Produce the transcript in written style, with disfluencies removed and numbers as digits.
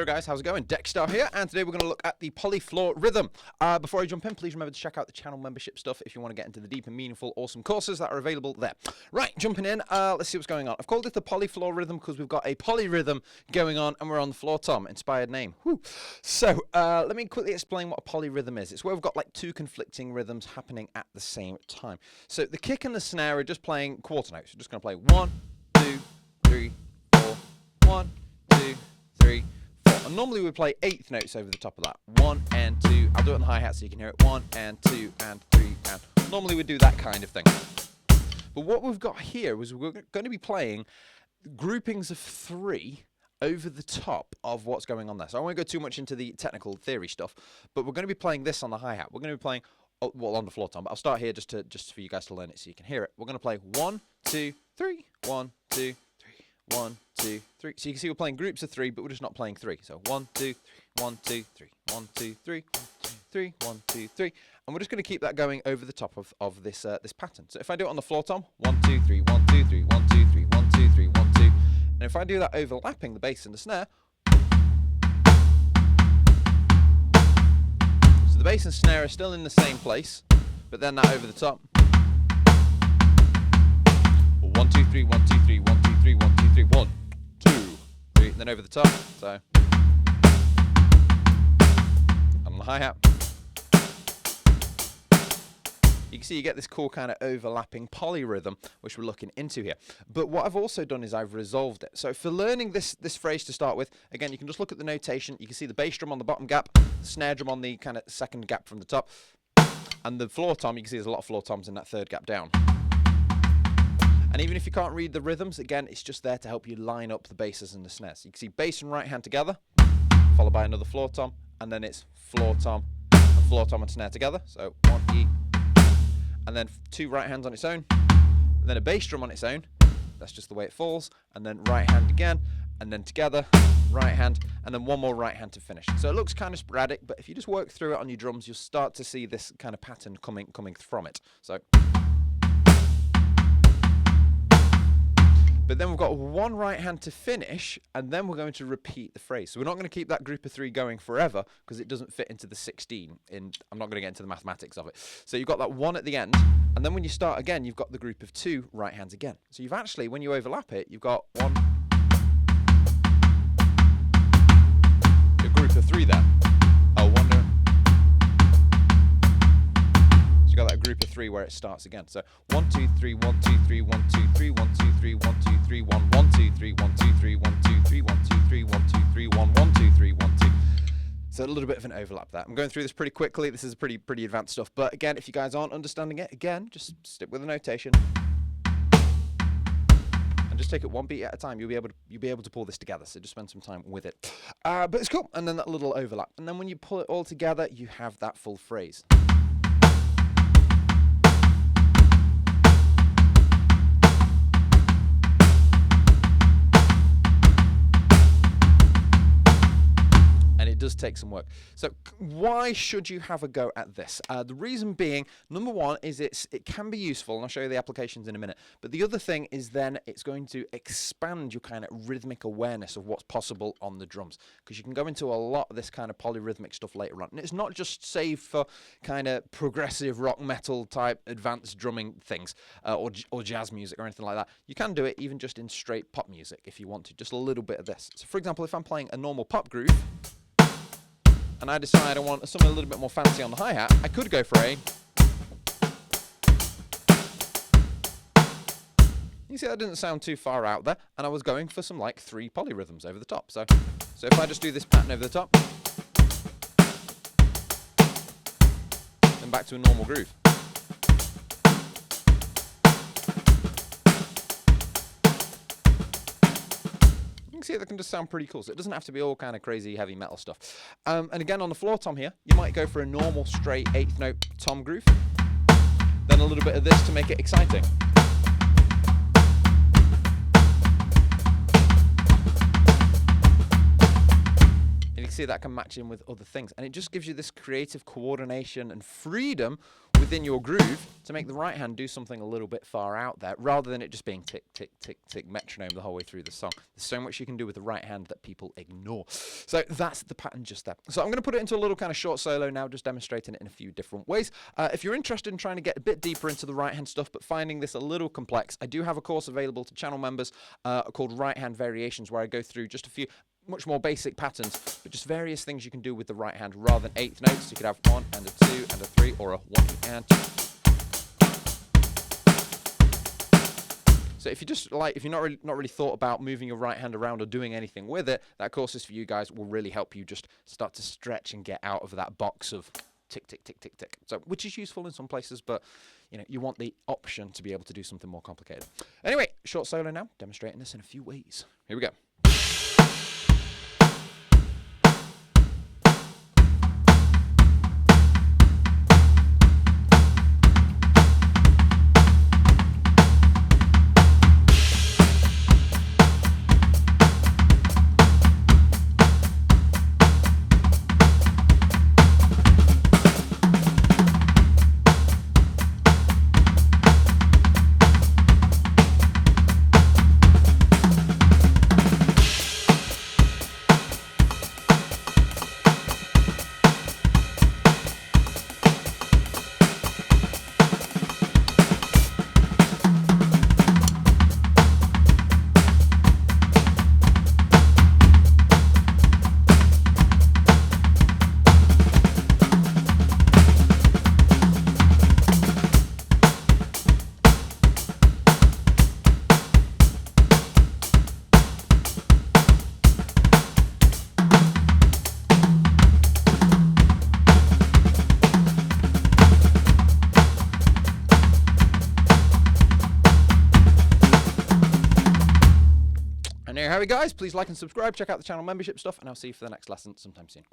guys, how's it going? Dexter here, and today we're going to look at the polyfloor rhythm. Before I jump in, please remember to check out the channel membership stuff if you want to get into the deep and meaningful, awesome courses that are available there. Right, jumping in, let's see what's going on. I've called it the polyfloor rhythm because we've got a polyrhythm going on, and we're on the floor tom. Inspired name. Woo. So, let me quickly explain what a polyrhythm is. It's where we've got like two conflicting rhythms happening at the same time. So, the kick and the snare are just playing quarter notes. We're just going to play 1, 2, 3, 4, 1, 2, 3, 4. And normally we play eighth notes over the top of that. 1 and 2. I'll do it on the hi-hat so you can hear it. 1 and 2 and 3 and. Normally we do that kind of thing. But what we've got here is we're going to be playing groupings of 3 over the top of what's going on there. So I won't go too much into the technical theory stuff, but we're going to be playing this on the hi-hat. We're going to be playing, well, on the floor tom, but I'll start here just for you guys to learn it so you can hear it. We're going to play 1, 2, 3, 1, 2, 3, 1, 2, 3. So you can see we're playing groups of 3, but we're just not playing 3. So 1, 2, 3, 1, 2, 3, 1, 2, 3, 1, 2, 3, 1, 2, 3. And we're just going to keep that going over the top of this this pattern. So if I do it on the floor tom, 1, 2, 3, 1, 2, 3, 1, 2, 3, 1, 2, 3, 1, 2. And if I do that overlapping the bass and the snare, so the bass and snare are still in the same place, but then that over the top. 1, 2, 3, 1, 2, 3, 1, 2, 3, 1, 2, 3, 1, 2, 3, and then over the top. So on the hi-hat, you can see you get this cool kind of overlapping polyrhythm, which we're looking into here. But what I've also done is I've resolved it. So for learning this phrase to start with, again, you can just look at the notation. You can see the bass drum on the bottom gap, the snare drum on the kind of second gap from the top, and the floor tom, you can see there's a lot of floor toms in that third gap down. And even if you can't read the rhythms, again, it's just there to help you line up the basses and the snares. You can see bass and right hand together, followed by another floor tom, and then it's floor tom and snare together. So 1 E, and then 2 right hands on its own, and then a bass drum on its own. That's just the way it falls. And then right hand again, and then together, right hand, and then one more right hand to finish. So it looks kind of sporadic, but if you just work through it on your drums, you'll start to see this kind of pattern coming from it. So. But then we've got one right hand to finish, and then we're going to repeat the phrase. So we're not going to keep that group of 3 going forever because it doesn't fit into the 16. I'm not going to get into the mathematics of it. So you've got that 1 at the end, and then when you start again, you've got the group of 2 right hands again. So you've actually, when you overlap it, you've got a group of 3 there. Oh, 1. Got that group of 3 where it starts again. So 1, 2, 3, 1, 2, 3, 1, 2, 3, 1, 2, 3, 1, 2, 3, 1, 1, 2, 3, 1, 2, 3, 1, 2, 3, 1, 2, 3, 1, 2, 3, 1, 1, 2, 3, 1, 2. So a little bit of an overlap there. I'm going through this pretty quickly. This is pretty advanced stuff. But again, if you guys aren't understanding it, again, just stick with the notation. And just take it one beat at a time. You'll be able to pull this together. So just spend some time with it. But it's cool. And then that little overlap. And then when you pull it all together, you have that full phrase. It does take some work. So why should you have a go at this? The reason being, number one, is it can be useful, and I'll show you the applications in a minute. But the other thing is then it's going to expand your kind of rhythmic awareness of what's possible on the drums, because you can go into a lot of this kind of polyrhythmic stuff later on. And it's not just saved for kind of progressive rock metal type advanced drumming things or jazz music or anything like that. You can do it even just in straight pop music if you want to, just a little bit of this. So for example, if I'm playing a normal pop groove, and I decide I want something a little bit more fancy on the hi-hat, I could go for a... You see, that didn't sound too far out there, and I was going for some like 3 polyrhythms over the top. So if I just do this pattern over the top, then back to a normal groove. You can see that can just sound pretty cool. So it doesn't have to be all kind of crazy heavy metal stuff. And again, on the floor tom here, you might go for a normal straight 8th note tom groove. Then a little bit of this to make it exciting. And you can see that can match in with other things. And it just gives you this creative coordination and freedom within your groove to make the right hand do something a little bit far out there, rather than it just being tick, tick, tick, tick metronome the whole way through the song. There's so much you can do with the right hand that people ignore. So that's the pattern just there. So I'm going to put it into a little kind of short solo now, just demonstrating it in a few different ways. If you're interested in trying to get a bit deeper into the right hand stuff, but finding this a little complex, I do have a course available to channel members called Right Hand Variations, where I go through just a few much more basic patterns, but just various things you can do with the right hand rather than eighth notes. You could have 1 and a 2 and a 3, or a 1 and 2. So if you just if you're not really thought about moving your right hand around or doing anything with it, that course is for you guys. Will really help you just start to stretch and get out of that box of tick, tick, tick, tick, tick. So, which is useful in some places, but you know, you want the option to be able to do something more complicated. Anyway, short solo now, demonstrating this in a few ways. Here we go. And there you have it, guys. Please like and subscribe, check out the channel membership stuff, and I'll see you for the next lesson sometime soon.